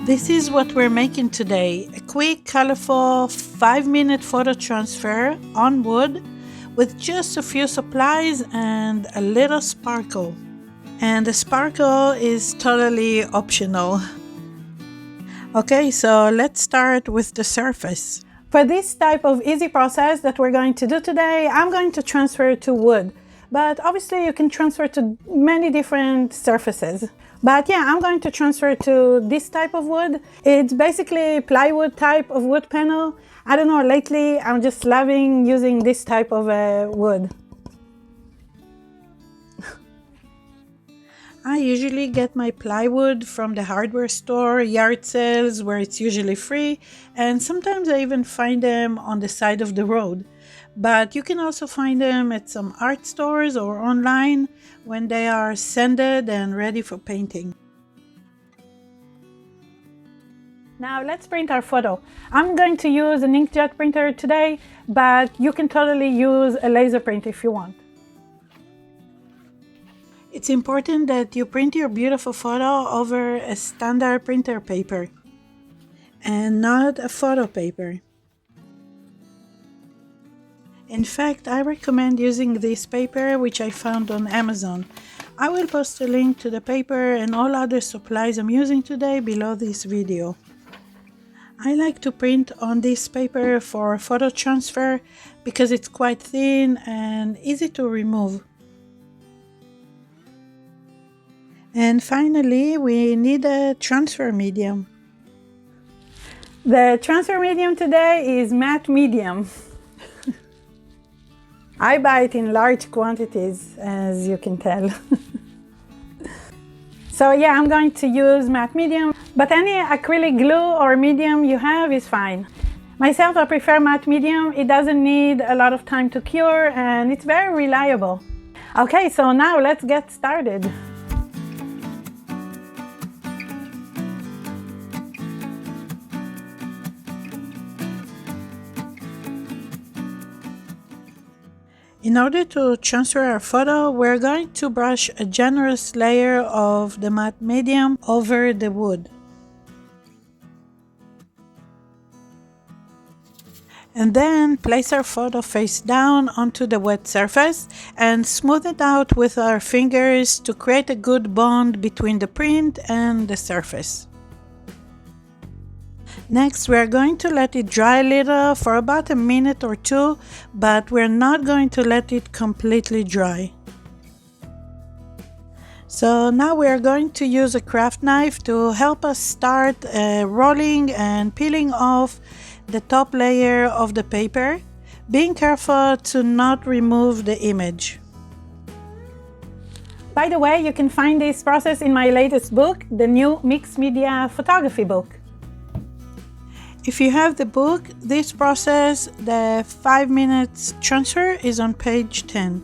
This is what we're making today, a quick, colorful 5-minute photo transfer on wood with just a few supplies and a little sparkle. And the sparkle is totally optional. Okay, so let's start with the surface. For this type of easy process that we're going to do today, I'm going to transfer to wood. But obviously you can transfer to many different surfaces. But yeah, I'm going to transfer to this type of wood. It's basically plywood type of wood panel. I don't know, lately I'm just loving using this type of wood. I usually get my plywood from the hardware store, yard sales where it's usually free, and sometimes I even find them on the side of the road. But you can also find them at some art stores or online when they are sanded and ready for painting. Now let's print our photo. I'm going to use an inkjet printer today, but you can totally use a laser print if you want. It's important that you print your beautiful photo over a standard printer paper and not a photo paper. In fact, I recommend using this paper, which I found on Amazon. I will post a link to the paper and all other supplies I'm using today below this video. I like to print on this paper for photo transfer because it's quite thin and easy to remove. And finally, we need a transfer medium. The transfer medium today is matte medium. I buy it in large quantities, as you can tell. So yeah, I'm going to use matte medium, but any acrylic glue or medium you have is fine. Myself, I prefer matte medium. It doesn't need a lot of time to cure and it's very reliable. Okay, so now let's get started. In order to transfer our photo, we're going to brush a generous layer of the matte medium over the wood. And then place our photo face down onto the wet surface and smooth it out with our fingers to create a good bond between the print and the surface. Next, we're going to let it dry a little for about a minute or two, but we're not going to let it completely dry. So now we're going to use a craft knife to help us start rolling and peeling off the top layer of the paper, being careful to not remove the image. By the way, you can find this process in my latest book, the new mixed media photography book. If you have the book, this process, the 5 minutes transfer, is on page 10.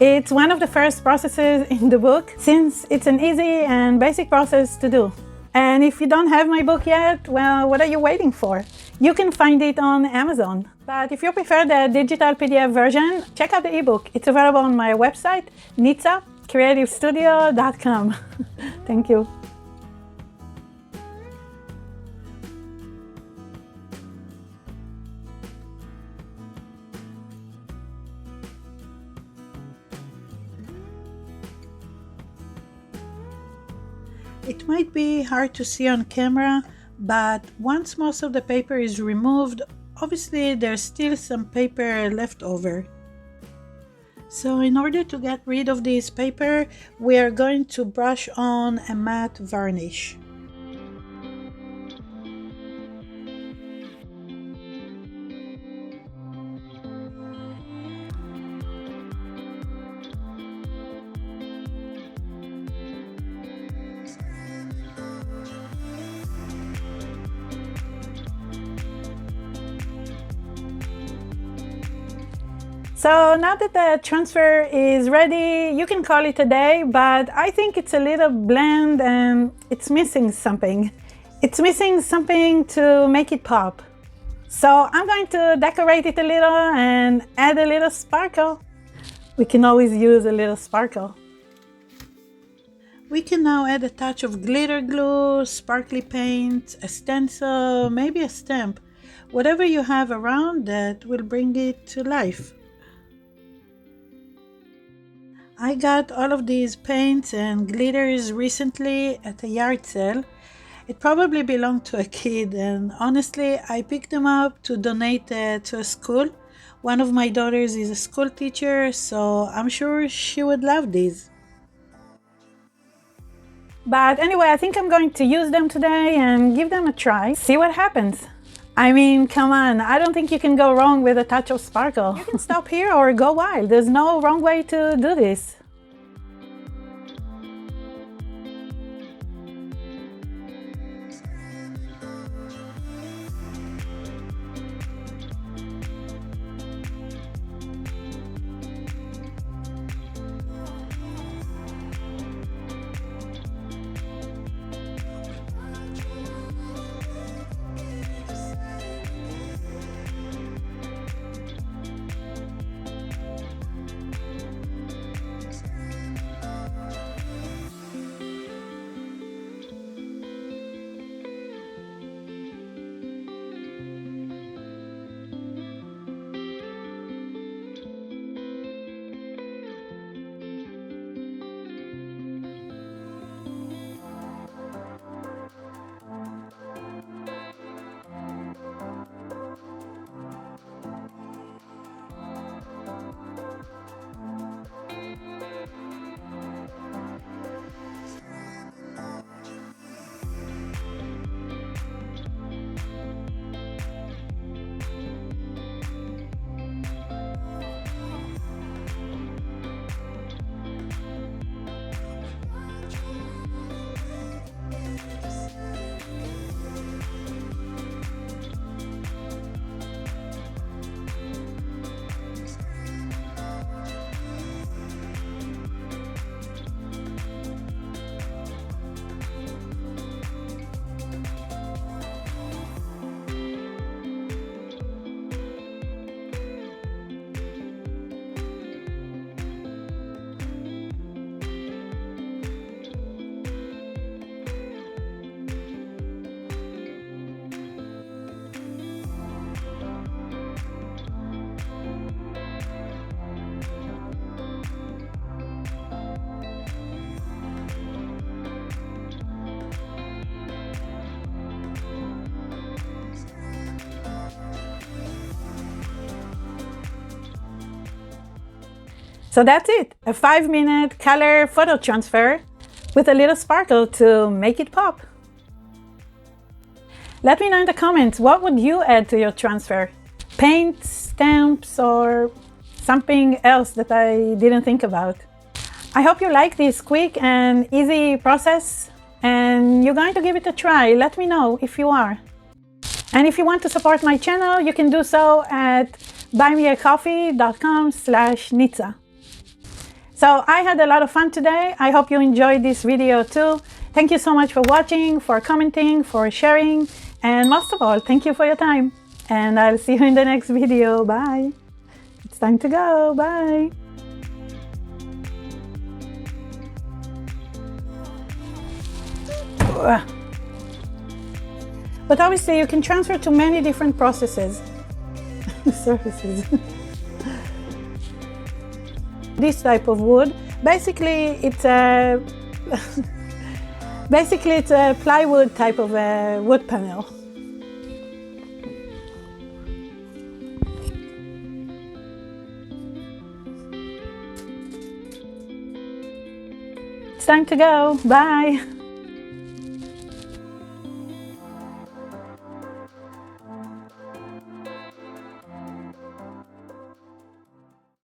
It's one of the first processes in the book, since it's an easy and basic process to do. And if you don't have my book yet, well, what are you waiting for? You can find it on Amazon. But if you prefer the digital PDF version, check out the ebook. It's available on my website, Nitsa. creativestudio.com. Thank you. It might be hard to see on camera, but once most of the paper is removed, obviously there's still some paper left over. So in order to get rid of this paper, we are going to brush on a matte varnish. So now that the transfer is ready, you can call it a day, but I think it's a little bland and it's missing something. It's missing something to make it pop. So I'm going to decorate it a little and add a little sparkle. We can always use a little sparkle. We can now add a touch of glitter glue, sparkly paint, a stencil, maybe a stamp. Whatever you have around that will bring it to life. I got all of these paints and glitters recently at a yard sale. It probably belonged to a kid, and honestly, I picked them up to donate to a school. One of my daughters is a school teacher, so I'm sure she would love these. But anyway, I think I'm going to use them today and give them a try. See what happens. I mean, come on, I don't think you can go wrong with a touch of sparkle. You can stop here or go wild. There's no wrong way to do this. So that's it, a 5-minute color photo transfer with a little sparkle to make it pop. Let me know in the comments, what would you add to your transfer? Paint, stamps, or something else that I didn't think about. I hope you like this quick and easy process and you're going to give it a try. Let me know if you are. And if you want to support my channel, you can do so at buymeacoffee.com/Nitsa. So I had a lot of fun today. I hope you enjoyed this video too. Thank you so much for watching, for commenting, for sharing, and most of all, thank you for your time. And I'll see you in the next video. Bye. It's time to go. Bye. But obviously you can transfer to many different processes, surfaces. This type of wood, basically it's a plywood type of a wood panel. It's time to go. Bye.